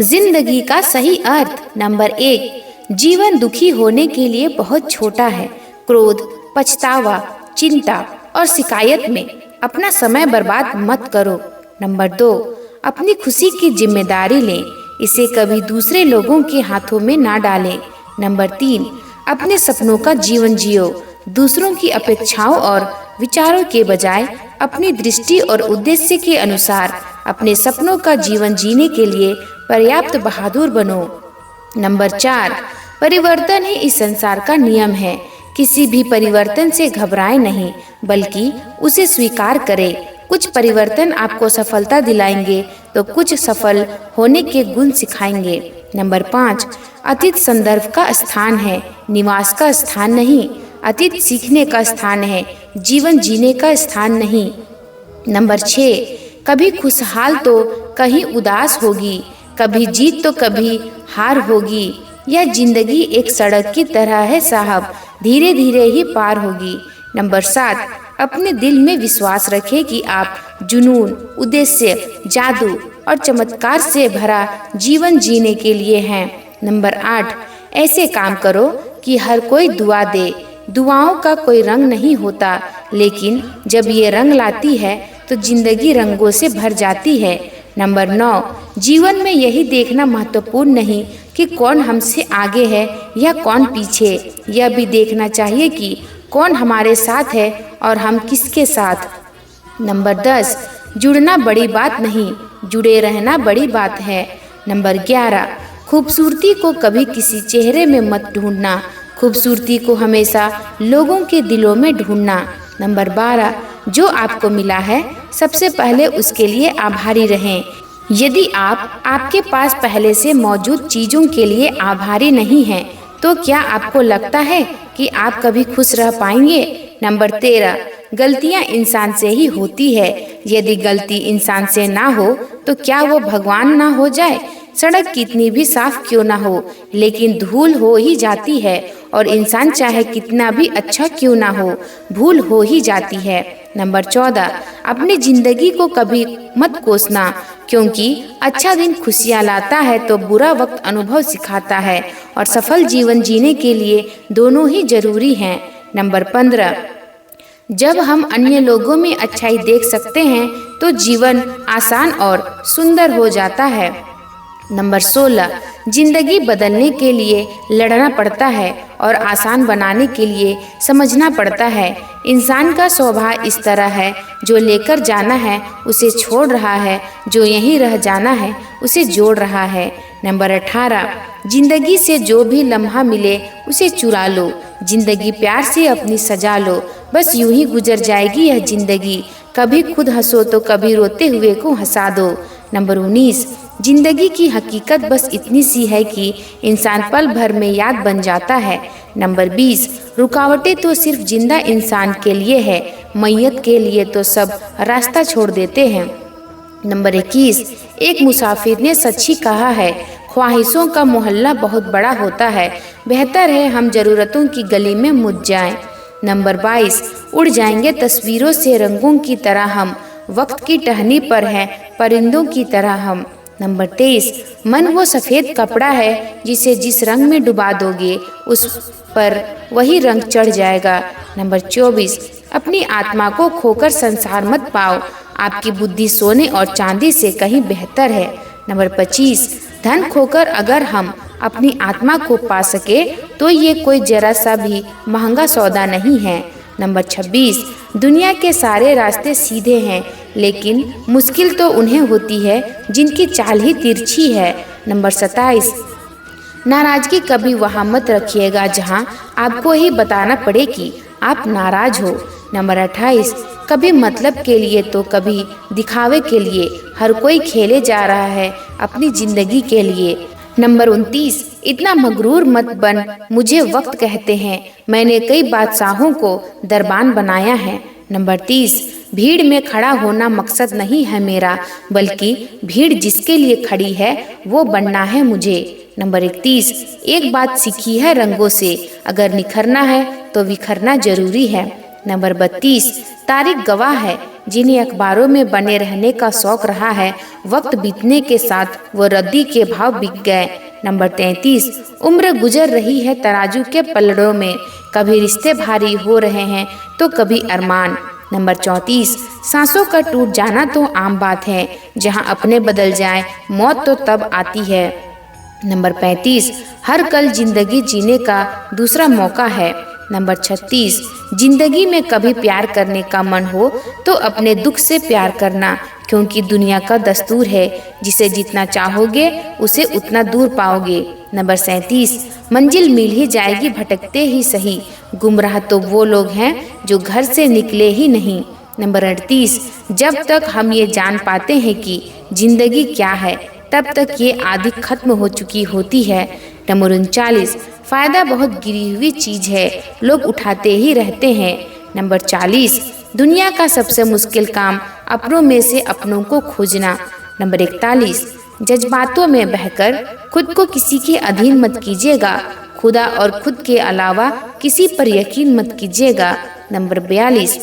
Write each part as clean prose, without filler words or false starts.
जिंदगी का सही अर्थ। नंबर 1, जीवन दुखी होने के लिए बहुत छोटा है। क्रोध, पछतावा, चिंता और शिकायत में अपना समय बर्बाद मत करो। नंबर 2, अपनी खुशी की जिम्मेदारी लें, इसे कभी दूसरे लोगों के हाथों में ना डालें। नंबर 3, अपने सपनों का जीवन जियो, दूसरों की अपेक्षाओं और विचारों के बजाय अपनी दृष्टि और उद्देश्य के अनुसार अपने सपनों का जीवन जीने के लिए पर्याप्त बहादुर बनो। नंबर 4, परिवर्तन ही इस संसार का नियम है। किसी भी परिवर्तन से घबराएं नहीं, बल्कि उसे स्वीकार करें। कुछ परिवर्तन आपको सफलता दिलाएंगे तो कुछ सफल होने के गुण सिखाएंगे। नंबर 5, अतीत संदर्भ का स्थान है, निवास का स्थान नहीं। अतीत सीखने का स्थान है, जीवन जीने का स्थान नहीं। नंबर 6, कभी खुशहाल तो कहीं उदास होगी, कभी जीत तो कभी हार होगी। यह जिंदगी एक सड़क की तरह है साहब, धीरे धीरे ही पार होगी। नंबर 7, अपने दिल में विश्वास रखें कि आप जुनून, उद्देश्य, जादू और चमत्कार से भरा जीवन जीने के लिए हैं। नंबर 8, ऐसे काम करो कि हर कोई दुआ दे। दुआओं का कोई रंग नहीं होता, लेकिन जब ये रंग लाती है तो जिंदगी रंगों से भर जाती है। नंबर 9, जीवन में यही देखना महत्वपूर्ण नहीं कि कौन हमसे आगे है या कौन पीछे, यह भी देखना चाहिए कि कौन हमारे साथ है और हम किसके साथ। नंबर 10, जुड़ना बड़ी बात नहीं, जुड़े रहना बड़ी बात है। नंबर 11, खूबसूरती को कभी किसी चेहरे में मत ढूंढना, खूबसूरती को हमेशा लोगों के दिलों में ढूंढना। नंबर 12, जो आपको मिला है सबसे पहले उसके लिए आभारी रहें। यदि आप आपके पास पहले से मौजूद चीजों के लिए आभारी नहीं हैं, तो क्या आपको लगता है कि आप कभी खुश रह पाएंगे? नंबर 13, गलतियां इंसान से ही होती है। यदि गलती इंसान से ना हो तो क्या वो भगवान ना हो जाए? सड़क कितनी भी साफ क्यों ना हो, लेकिन धूल हो ही जाती है, और इंसान चाहे कितना भी अच्छा क्यों ना हो, भूल हो ही जाती है। नंबर 14, अपनी जिंदगी को कभी मत कोसना, क्योंकि अच्छा दिन खुशियाँ लाता है तो बुरा वक्त अनुभव सिखाता है, और सफल जीवन जीने के लिए दोनों ही जरूरी हैं। नंबर 15, जब हम अन्य लोगों में अच्छाई देख सकते हैं तो जीवन आसान और सुंदर हो जाता है। नंबर 16, जिंदगी बदलने के लिए लड़ना पड़ता है और आसान बनाने के लिए समझना पड़ता है। इंसान का स्वभाव इस तरह है, जो लेकर जाना है उसे छोड़ रहा है, जो यहीं रह जाना है उसे जोड़ रहा है। नंबर 18, जिंदगी से जो भी लम्हा मिले उसे चुरा लो, जिंदगी प्यार से अपनी सजा लो, बस यूं ही गुजर जाएगी यह जिंदगी, कभी खुद हंसो तो कभी रोते हुए को हंसा दो। नंबर 19, जिंदगी की हकीकत बस इतनी सी है कि इंसान पल भर में याद बन जाता है। नंबर 20, रुकावटें तो सिर्फ जिंदा इंसान के लिए है, मैयत के लिए तो सब रास्ता छोड़ देते हैं। नंबर 21, एक मुसाफिर ने सच ही कहा है, ख्वाहिशों का मोहल्ला बहुत बड़ा होता है, बेहतर है हम जरूरतों की गली में मुझ जाएं। नंबर 22, उड़ जाएंगे तस्वीरों से रंगों की तरह हम, वक्त की टहनी पर हैं परिंदों की तरह हम। नंबर 23, मन वो सफ़ेद कपड़ा है जिसे जिस रंग में डुबा दोगे उस पर वही रंग चढ़ जाएगा। नंबर 24, अपनी आत्मा को खोकर संसार मत पाओ, आपकी बुद्धि सोने और चांदी से कहीं बेहतर है। नंबर 25, धन खोकर अगर हम अपनी आत्मा को पा सके तो ये कोई जरा सा भी महंगा सौदा नहीं है। नंबर 26, दुनिया के सारे रास्ते सीधे हैं, लेकिन मुश्किल तो उन्हें होती है जिनकी चाल ही तिरछी है। नंबर 27, नाराजगी कभी वहाँ मत रखिएगा जहाँ आपको ही बताना पड़े कि आप नाराज हो। नंबर 28, कभी मतलब के लिए तो कभी दिखावे के लिए हर कोई खेले जा रहा है अपनी जिंदगी के लिए। नंबर 29, इतना मगरूर मत बन, मुझे वक्त कहते हैं, मैंने कई बादशाहों को दरबान बनाया है। नंबर 30, भीड़ में खड़ा होना मकसद नहीं है मेरा, बल्कि भीड़ जिसके लिए खड़ी है वो बनना है मुझे। नंबर 31, एक बात सीखी है रंगों से, अगर निखरना है तो बिखरना जरूरी है। नंबर 32, तारीख गवाह है, जिन्हें अखबारों में बने रहने का शौक रहा है, वक्त बीतने के साथ वो रद्दी के भाव बिक गए। नंबर 33, उम्र गुजर रही है तराजू के पलड़ों में, कभी रिश्ते भारी हो रहे हैं तो कभी अरमान। नंबर 34, सांसों का टूट जाना तो आम बात है, जहां अपने बदल जाए मौत तो तब आती है। नंबर 35, हर कल जिंदगी जीने का दूसरा मौका है। नंबर 36, जिंदगी में कभी प्यार करने का मन हो तो अपने दुख से प्यार करना, क्योंकि दुनिया का दस्तूर है, जिसे जितना चाहोगे उसे उतना दूर पाओगे। नंबर 37, मंजिल मिल ही जाएगी भटकते ही सही, गुमराह तो वो लोग हैं जो घर से निकले ही नहीं। नंबर 38, जब तक हम ये जान पाते हैं कि जिंदगी क्या है, तब तक ये आदि खत्म हो चुकी होती है। नंबर 39, फायदा बहुत गिरी हुई चीज है, लोग उठाते ही रहते हैं। नंबर 40, दुनिया का सबसे मुश्किल काम अपनों में से अपनों को खोजना। नंबर 41, जज्बातों में बहकर खुद को किसी के अधीन मत कीजिएगा, खुदा और खुद के अलावा किसी पर यकीन मत कीजिएगा। नंबर 42,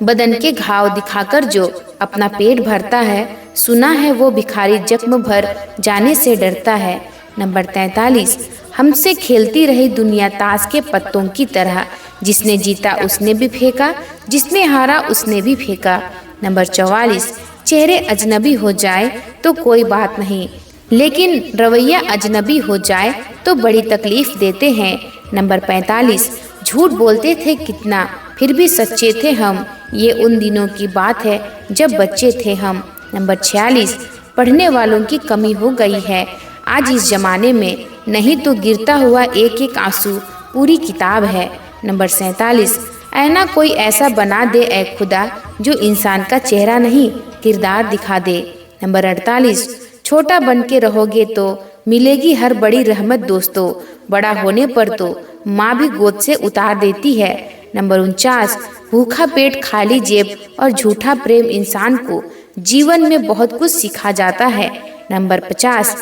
बदन के घाव दिखाकर जो अपना पेट भरता है, सुना है वो भिखारी जख्म भर जाने से डरता है। नंबर 43, हमसे खेलती रही दुनिया ताश के पत्तों की तरह, जिसने जीता उसने भी फेंका, जिसने हारा उसने भी फेंका। नंबर 44, चेहरे अजनबी हो जाए तो कोई बात नहीं, लेकिन रवैया अजनबी हो जाए तो बड़ी तकलीफ देते हैं। नंबर 45, झूठ बोलते थे कितना, फिर भी सच्चे थे हम, ये उन दिनों की बात है जब बच्चे थे हम। नंबर 46, पढ़ने वालों की कमी हो गई है आज इस जमाने में, नहीं तो गिरता हुआ एक एक आंसू पूरी किताब है। नंबर 47, ऐना कोई ऐसा बना दे ऐ खुदा, जो इंसान का चेहरा नहीं किरदार दिखा दे। नंबर 48, छोटा बन के रहोगे तो मिलेगी हर बड़ी रहमत दोस्तों, बड़ा होने पर तो माँ भी गोद से उतार देती है। नंबर 49, भूखा पेट खाली जेब और झूठा प्रेम इंसान को जीवन में बहुत कुछ सिखा जाता है। नंबर 50,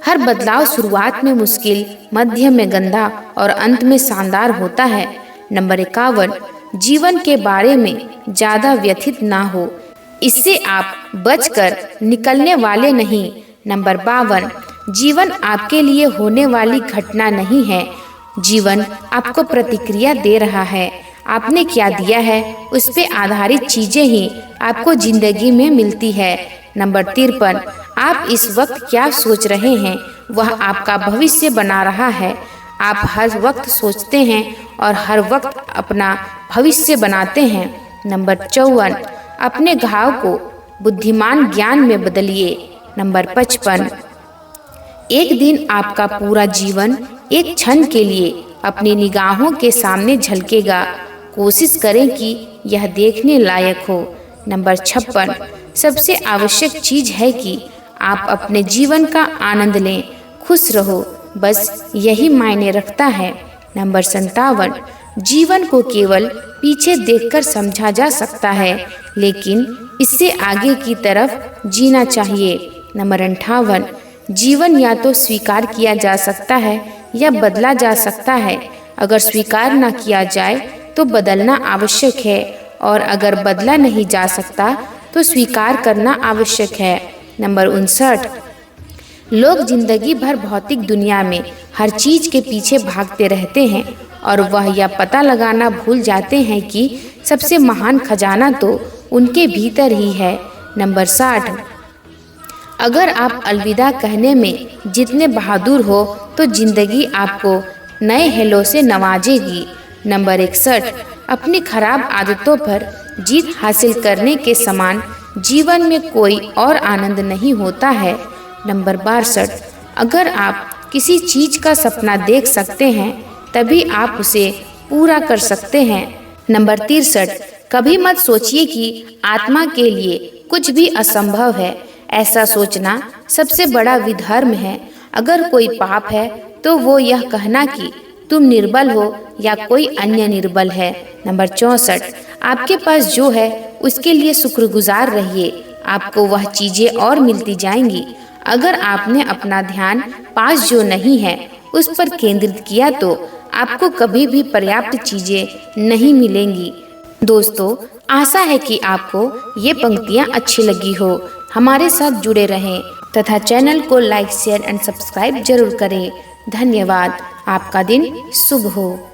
हर बदलाव शुरुआत में मुश्किल, मध्य में गंदा और अंत में शानदार होता है। नंबर 51, जीवन के बारे में ज्यादा व्यथित ना हो, इससे आप बचकर निकलने वाले नहीं। नंबर 52, जीवन आपके लिए होने वाली घटना नहीं है, जीवन आपको प्रतिक्रिया दे रहा है। आपने क्या दिया है उस पे आधारित चीजें ही आपको जिंदगी में मिलती है। नंबर 53, आप इस वक्त क्या सोच रहे हैं वह आपका भविष्य बना रहा है। आप हर वक्त सोचते हैं और हर वक्त अपना भविष्य बनाते हैं। नंबर 54, अपने घाव को बुद्धिमान ज्ञान में बदलिए। नंबर 55, एक दिन आपका पूरा जीवन एक क्षण के लिए अपनी निगाहों के सामने झलकेगा, कोशिश करें कि यह देखने लायक हो। नंबर 56, सबसे आवश्यक चीज है कि आप अपने जीवन का आनंद लें, खुश रहो, बस यही मायने रखता है। नंबर 57, जीवन को केवल पीछे देखकर समझा जा सकता है, लेकिन इससे आगे की तरफ जीना चाहिए। नंबर 58, जीवन या तो स्वीकार किया जा सकता है या बदला जा सकता है। अगर स्वीकार न किया जाए तो बदलना आवश्यक है, और अगर बदला नहीं जा सकता तो स्वीकार करना आवश्यक है। नंबर 59, लोग जिंदगी भर भौतिक दुनिया में हर चीज के पीछे भागते रहते हैं और वह यह पता लगाना भूल जाते हैं कि सबसे महान खजाना तो उनके भीतर ही है। नंबर 60, अगर आप अलविदा कहने में जितने बहादुर हो तो जिंदगी आपको नए हेलो से नवाजेगी। नंबर 61, अपनी खराब आदतों पर जीत हासिल करने के समान जीवन में कोई और आनंद नहीं होता है। नंबर 62, अगर आप किसी चीज का सपना देख सकते हैं तभी आप उसे पूरा कर सकते हैं। नंबर 63, कभी मत सोचिए कि आत्मा के लिए कुछ भी असंभव है, ऐसा सोचना सबसे बड़ा विधर्म है। अगर कोई पाप है तो वो यह कहना कि तुम निर्बल हो या कोई अन्य निर्बल है। नंबर 64, आपके पास जो है उसके लिए शुक्रगुजार रहिए, आपको वह चीजें और मिलती जाएंगी। अगर आपने अपना ध्यान पास जो नहीं है उस पर केंद्रित किया तो आपको कभी भी पर्याप्त चीजें नहीं मिलेंगी। दोस्तों, आशा है कि आपको ये पंक्तियाँ अच्छी लगी हो। हमारे साथ जुड़े रहें तथा चैनल को लाइक, शेयर एंड सब्सक्राइब जरूर करें। धन्यवाद। आपका दिन शुभ हो।